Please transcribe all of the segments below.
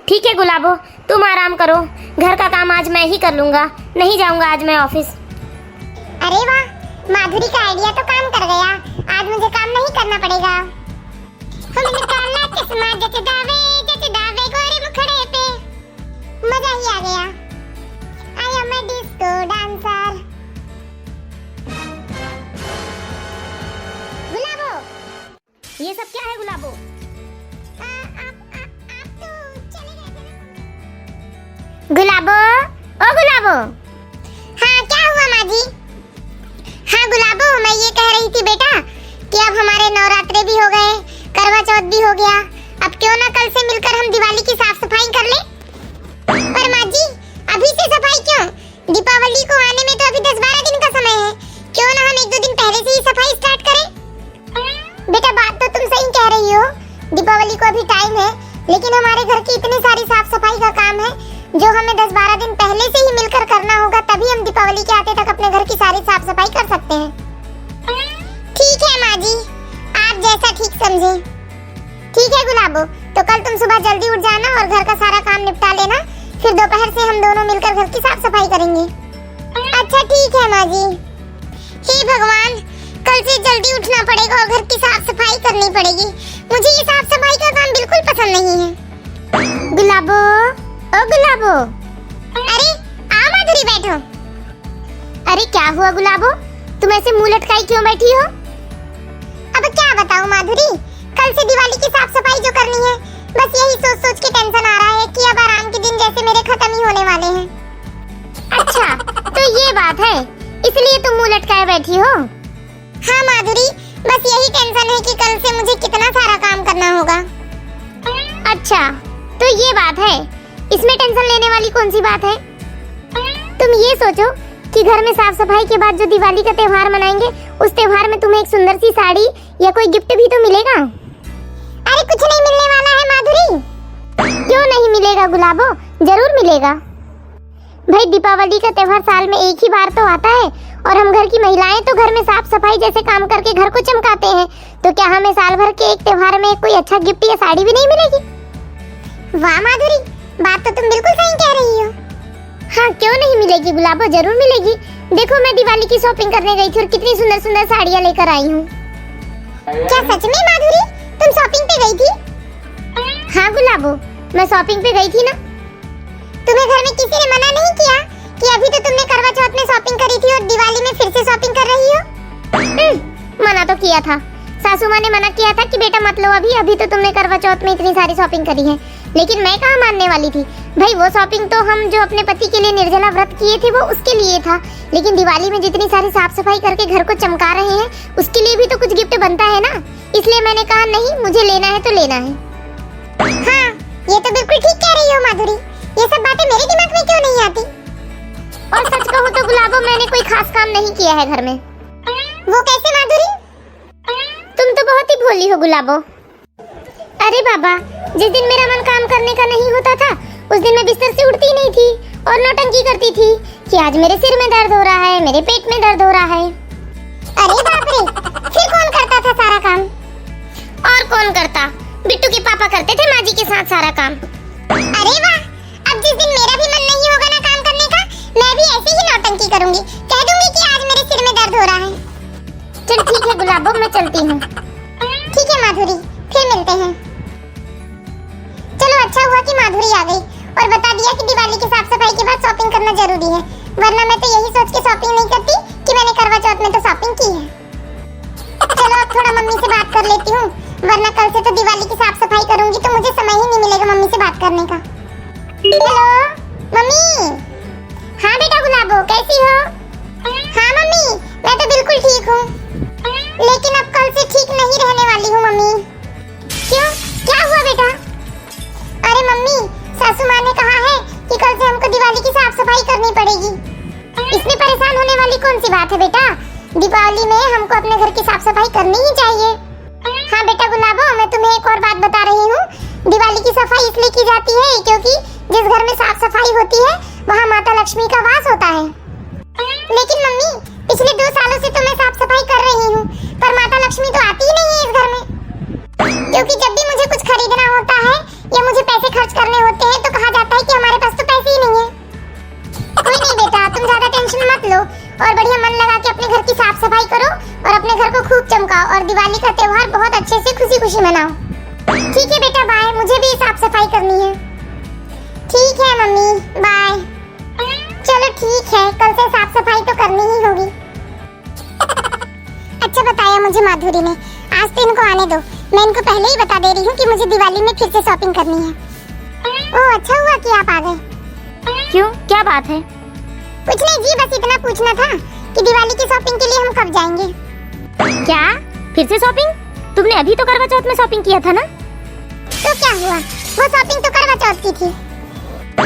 ठीक है गुलाबो, तुम आराम करो, घर का काम आज मैं ही कर लूंगा, नहीं जाऊंगा आज मैं ऑफिस। अरे वाह, माधुरी का आइडिया तो काम कर गया, आज मुझे काम नहीं करना पड़ेगा। हमने काला चश्मा जच दावे गोरे मुखड़े पे, मजा ही आ गया। I am a disco dancer. Gulabo, ये सब क्या है गुलाबो? आप तो चले गए थे ना। गुलाबो, ओ गुलाबो। हाँ क्या हुआ माँ जी? हाँ गुलाबो, मैं ये कह रही थी बेटा कि अब हमारे नवरात्रे भी हो गए, करवा चौथ भी हो गया, अब क्यों ना कल से मिलकर हम दिवाली की साफ सफाई कर ले। पर माँ जी, अभी से सफाई क्यों? दीपावली को आने में तो अभी 10-12 दिन का समय है, क्यों ना हम 1-2 दिन पहले से ही सफाई स्टार्ट करें। बेटा बात तो तुम सही कह रही हो, दीपावली को अभी टाइम है, लेकिन हमारे घर की इतनी सारी साफ सफाई का काम है जो हमें 10-12 दिन पहले से ही मिलकर करना होगा, तभी हम दीपावली के आते तक अपने घर की सारी साफ सफाई कर सकते हैं। ठीक है माँ जी, आप जैसा ठीक समझे। ठीक है गुलाबो, तो कल तुम सुबह जल्दी उठ जाना और घर का सारा काम निपटा लेना, फिर दोपहर से हम दोनों मिलकर घर की साफ सफाई करेंगे। अच्छा ठीक है माँ जी। हे भगवान, कल से जल्दी उठना पड़ेगा और घर की साफ सफाई करनी पड़ेगी, मुझे ये साफ सफाई का काम बिल्कुल पसंद नहीं है। गुलाबो, ओ गुलाबो। अरे आ माधुरी, बैठो। अरे क्या हुआ गुलाबो, तुम ऐसे मुंह लटकाई क्यों बैठी हो? अब क्या बताऊं माधुरी, कल से दिवाली की साफ सफाई जो करनी है, बस यही सोच सोच के टेंशन आ रहा है कि अब आराम के दिन जैसे मेरे खत्म ही होने वाले हैं। अच्छा तो ये बात है, इसलिए तुम मुंह लटकाए बैठी हो? हाँ माधुरी, बस यही टेंशन है कि कल से मुझे कितना सारा काम करना होगा। अच्छा तो ये बात है, इसमें टेंशन लेने वाली कौन सी बात है? तुम ये सोचो कि घर में साफ सफाई के बाद जो दिवाली का त्योहार मनाएंगे, उस त्योहार में तुम्हें एक सुंदर सी साड़ी या कोई गिफ्ट भी तो मिलेगा। अरे कुछ नहीं मिलने वाला है माधुरी। क्यों नहीं मिलेगा गुलाबो, जरूर मिलेगा। भाई दीपावली का त्योहार साल में एक ही बार तो आता है, और हम घर की महिलाएं तो घर में साफ सफाई जैसे काम करके घर को चमकाते हैं, तो क्या हमें साल भर के एक त्योहार में कोई अच्छा गिफ्ट या साड़ी भी नहीं मिलेगी? वाह माधुरी, बात तो तुम बिल्कुल सही कह रही हो। हाँ क्यों नहीं मिलेगी गुलाबो, जरूर मिलेगी। देखो मैं दिवाली की शॉपिंग करने गई थी और कितनी सुंदर सुंदर साड़ियाँ लेकर आई हूँ। क्या सच में माधुरी, तुम शॉपिंग पे गई थी? हाँ गुलाबो, मैं शॉपिंग पे गई थी ना। तुम्हें घर में किसी ने मना नहीं किया कि अभी तो तुमने करवा चौथ में शॉपिंग करी थी और दिवाली में फिर से शॉपिंग कर रही हो? मना तो किया था, सासू माँ ने मना किया था कि बेटा मत लो अभी तो तुमने करवा चौथ में इतनी सारी शॉपिंग करी है, लेकिन मैं कहाँ मानने वाली थी। भाई वो शॉपिंग तो हम जो अपने पति के लिए निर्जला व्रत किए थे वो उसके लिए था, लेकिन दिवाली में जितनी सारी साफ सफाई करके घर को चमका रहे हैं उसके लिए भी तो कुछ गिफ्ट बनता है ना, इसलिए मैंने कहा नहीं, मुझे लेना है तो लेना है। हाँ ये तो बिल्कुल ठीक कह रही हो माधुरी, ये सब बातें मेरे दिमाग में क्यों नहीं आती? और सच कहूँ तो गुलाबो, मैंने कोई खास काम नहीं किया है घर में। वो कैसे माधुरी? तुम तो बहुत ही भोली हो गुलाबो। अरे बाबा, जिस दिन मेरा मन काम करने का नहीं होता था उस दिन मैं बिस्तर से उठती नहीं थी और नौटंकी करती थी कि आज मेरे सिर में दर्द हो रहा है, मेरे पेट में दर्द हो रहा है। अरे बाप रे, फिर कौन करता था सारा काम? और कौन करता, बिट्टू के पापा करते थे माँ जी के साथ सारा काम। अरे वाह, अब जिस दिन मेरा भी मन नहीं होगा ना काम करने का, मैं भी ऐसे ही नौटंकी करूंगी, कह दूंगी कि आज मेरे सिर में दर्द हो रहा है। चल ठीक है गुलाबो, मैं चलती हूँ। ठीक है माधुरी, फिर मिलते हैं। चलो अच्छा हुआ कि माधुरी आ गई और बता दिया कि दिवाली की साफ सफाई के बाद शॉपिंग करना जरूरी है, वरना मैं तो यही सोच के शॉपिंग नहीं करती कि मैंने करवा चौथ में तो शॉपिंग की है। चलो अब थोड़ा मम्मी से बात कर लेती हूँ, वरना कल से तो दिवाली की साफ सफाई करूंगी तो मुझे समय ही नहीं मिलेगा मम्मी से बात करने का। Hello mummy. हाँ बेटा गुलाबो, कैसी हो? हाँ मम्मी, मैं तो बिल्कुल ठीक हूँ, लेकिन अब कल से ठीक नहीं रहने वाली हूँ मम्मी। क्यों, क्या हुआ बेटा? अरे मम्मी, सासू माँ ने कहा है कि कल से हमको दिवाली की साफ सफाई करनी पड़ेगी। इसमें परेशान होने वाली कौन सी बात है बेटा, दीपावली में हमको अपने घर की साफ सफाई करनी ही चाहिए। हाँ बेटा गुलाबो, मैं तुम्हें एक और बात बता रही हूँ, दिवाली की सफाई इसलिए की जाती है क्योंकि जिस घर में साफ सफाई होती है वहाँ माता लक्ष्मी का वास होता है। लेकिन मम्मी, पिछले 2 सालों से तो मैं साफ सफाई कर रही हूँ, पर माता लक्ष्मी तो आती ही नहीं है इस घर में, क्योंकि जब भी मुझे कुछ खरीदना होता है या मुझे पैसे खर्च करने होते हैं दिवाली का त्योहार बहुत अच्छे से खुशी खुशी मनाओ। ठीक है बेटा, बाय। मुझे भी साफ सफाई करनी है। ठीक है मम्मी, बाय। चलो ठीक है, कल से साफ सफाई तो करनी ही होगी। अच्छा बताया मुझे माधुरी ने। आज तो इनको आने दो, मैं इनको पहले ही बता दे रही हूँ कि मुझे दिवाली में फिर से शॉपिंग करनी है। ओह अच्छा हुआ कि आप आ गए। क्यों, क्या बात है? कुछ नहीं जी, बस इतना पूछना था कि दिवाली की शॉपिंग के लिए हम कब जाएंगे। क्या फिर से शॉपिंग? तुमने अभी तो करवा चौथ में शॉपिंग किया था ना? तो क्या हुआ, वो शॉपिंग तो करवा चौथ की थी।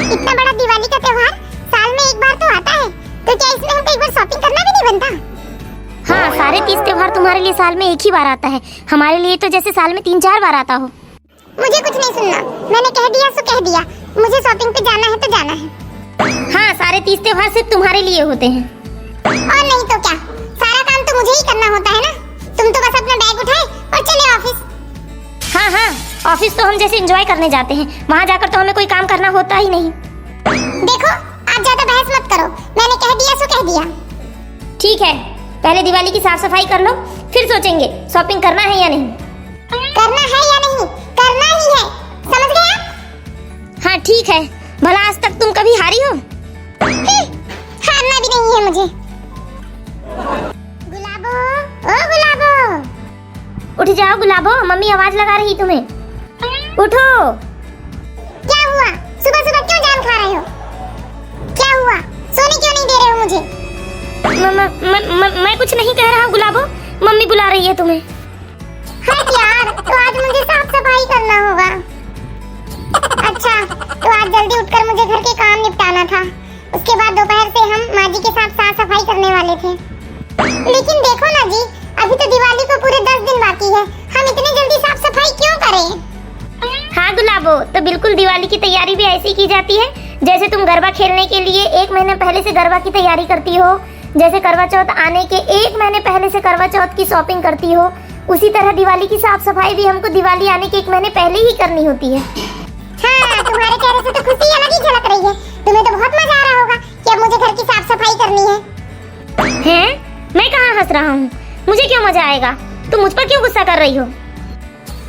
इतना बड़ा दिवाली का त्योहार साल में एक बार तो आता है, तो क्या इसमें हमको एक बार शॉपिंग करना भी नहीं बनता? हाँ, सारे 30 त्योहार तुम्हारे लिए साल में एक ही बार आता है, हमारे लिए तो जैसे साल में 3-4 बार आता हो। मुझे कुछ नहीं सुनना, मैंने कह दिया सो कह दिया। मुझे शॉपिंग पे जाना है तो जाना है। हाँ, सारे 30 त्योहार सिर्फ तुम्हारे लिए होते हैं। और नहीं तो क्या, सारा काम तो मुझे ही करना होता है ना। तुम तो बस अपना बैग उठाए और चले ऑफिस। हाँ हाँ, ऑफिस तो हम जैसे एंजॉय करने जाते हैं, वहाँ जाकर तो हमें कोई काम करना होता ही नहीं। देखो, आप ज्यादा बहस मत करो, मैंने कह दिया सो कह दिया। ठीक है, पहले दिवाली की साफ सफाई कर लो, फिर सोचेंगे शॉपिंग करना है या नहीं। करना है या नहीं, करना ही है, समझ गए आप? हाँ ठीक है, भला आज तक तुम कभी हारी हो? हारना भी नहीं है मुझे। गुलाबो, ओ गुलाबो, उठ जाओ गुलाबो, मम्मी आवाज लगा रही तुम्हें। उठो। क्या हुआ, सुबह सुबह क्यों जान खा रहे हो? क्या हुआ, सोने क्यों नहीं दे रहे हो मुझे? मैं कुछ नहीं कह रहा गुलाबो, मम्मी बुला रही है तुम्हें। हट यार, तो आज मुझे साफ सफाई करना होगा। अच्छा, तो आज जल्दी उठकर मुझे घर के काम निपटाना था। उसके बाद दोपहर से हम माँ जी के साथ साफ सफाई करने वाले थे। लेकिन देखो ना जी, अभी तो दिवाली को पूरे 10 दिन बाकी है, हम इतनी जल्दी साफ सफाई क्यों करें? हाँ गुलाबो, तो बिल्कुल दिवाली की तैयारी भी ऐसी की जाती है जैसे तुम गरबा खेलने के लिए 1 महीने पहले से गरबा की तैयारी करती हो, जैसे करवा चौथ आने के 1 महीने पहले से करवा चौथ की शॉपिंग करती हो, उसी तरह दिवाली की साफ सफाई भी हमको दिवाली आने के 1 महीने पहले ही करनी होती है। हाँ, तुम्हारे चेहरे से तो खुशी अलग ही झलक रही है। तुम्हें तो बहुत मजा आ रहा होगा कि अब मुझे घर की साफ सफाई करनी है। हैं? मैं कहाँ हंस रहा हूँ, मुझे क्यों मजा आएगा? तुम मुझ पर क्यों गुस्सा कर रही हो?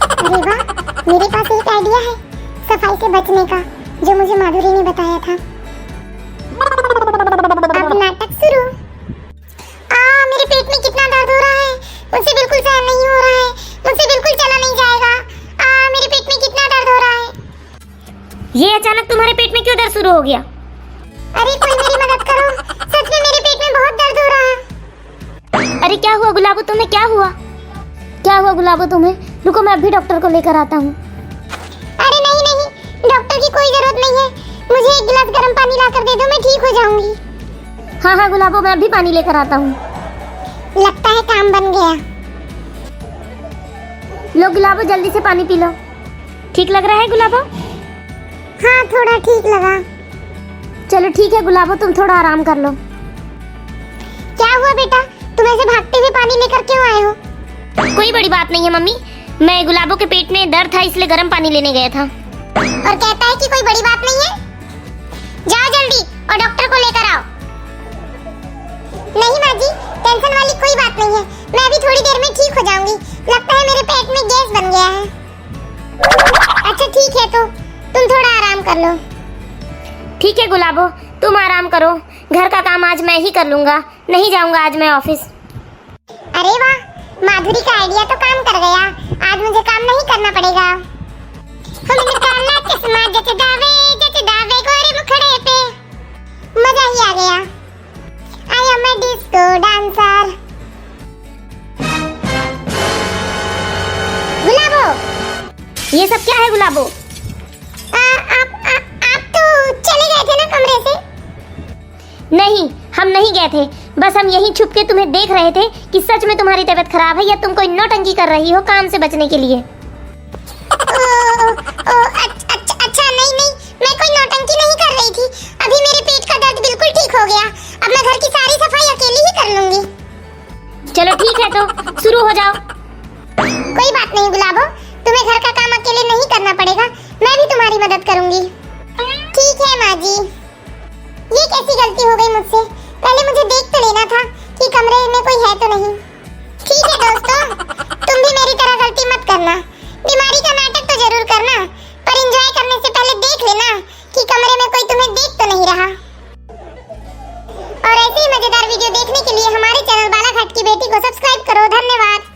अरे वाह, मेरे पास एक आइडिया है सफाई से बचने का, जो मुझे माधुरी ने बताया था। अब नाटक शुरू। मेरे पेट में कितना दर्द हो रहा है, मुझसे बिल्कुल सहन नहीं हो रहा है, मुझसे बिल्कुल चला नहीं जाएगा। मेरे पेट में कितना दर्द हो रहा है। ये अचानक तुम्हारे पेट में क्यों दर्द शुरू हो गया? अरे कोई मेरी मदद करो, सच में मेरे पेट में बहुत दर्द हो रहा है। अरे क्या हुआ गुलाबो, तुम्हें क्या हुआ? क्या हुआ गुलाबो तुम्हें? रुको, मैं अभी डॉक्टर को लेकर आता हूँ। अरे नहीं नहीं, डॉक्टर की कोई जरूरत नहीं है, मुझे 1 गिलास गर्म पानी लाकर दे दो, मैं ठीक हो जाऊंगी। हाँ हाँ गुलाबो, मैं अभी पानी लेकर आता हूँ। लगता है काम बन गया। लो गुलाबो, जल्दी से पानी पी लो। ठीक लग रहा है गुलाबो? हाँ, थोड़ा ठीक लगा। चलो ठीक है गुलाबो, तुम थोड़ा आराम कर लो। क्या हुआ बेटा, तुम ऐसे भागते हुए पानी लेकर क्यों आए हो? कोई बड़ी बात नहीं है मम्मी, मैं गुलाबो के पेट में दर्द था इसलिए गर्म पानी लेने गया था। और कहता है कि कोई बड़ी बात नहीं है। जाओ जल्दी और डॉक्टर को लेकर आओ। नहीं माँ जी, टेंशन वाली कोई बात नहीं है, मैं अभी थोड़ी देर में ठीक हो जाऊंगी। लगता है मेरे पेट में गैस बन गया है। अच्छा ठीक है, तो तुम थोड़ा आराम कर लो। ठीक है गुलाबो, तुम आराम करो, घर का काम आज मैं ही कर लूंगा, नहीं जाऊंगा आज मैं ऑफिस। अरे वाह, माधुरी का आइडिया तो काम कर गया, आज मुझे काम नहीं करना पड़ेगा। हमने काला चश्मा जच दावे गोरे मुखड़े पे, मजा ही आ गया। I am a disco dancer. Gulabo, ये सब क्या है गुलाबो? आप तो चले गए थे ना कमरे से? नहीं, हम नहीं गए थे, बस हम यहीं छुप के तुम्हें देख रहे थे कि सच में तुम्हारी तबीयत खराब है या तुम कोई नौटंकी कर रही हो काम से बचने के लिए। अच्छा नहीं, मैं कोई नौटंकी नहीं कर रही थी। अभी मेरे पेट का दर्द बिल्कुल ठीक हो गया, अब मैं घर की सारी सफाई अकेली ही कर लूंगी। चलो ठीक है, तो शुरू हो जाओ। कोई बात नहीं गुलाबो, तुम्हें घर का काम अकेले नहीं करना पड़ेगा, मैं भी तुम्हारी मदद करूंगी। ठीक है माँ जी। ये कैसी गलती हो गई मुझसे, पहले मुझे देख तो लेना था कि कमरे में कोई है तो नहीं। ठीक है दोस्तों, उल्टी मत करना। बीमारी का नाटक तो जरूर करना, पर एंजॉय करने से पहले देख लेना कि कमरे में कोई तुम्हें देख तो नहीं रहा। और ऐसे ही मजेदार वीडियो देखने के लिए हमारे चैनल बालाघाट की बेटी को सब्सक्राइब करो। धन्यवाद।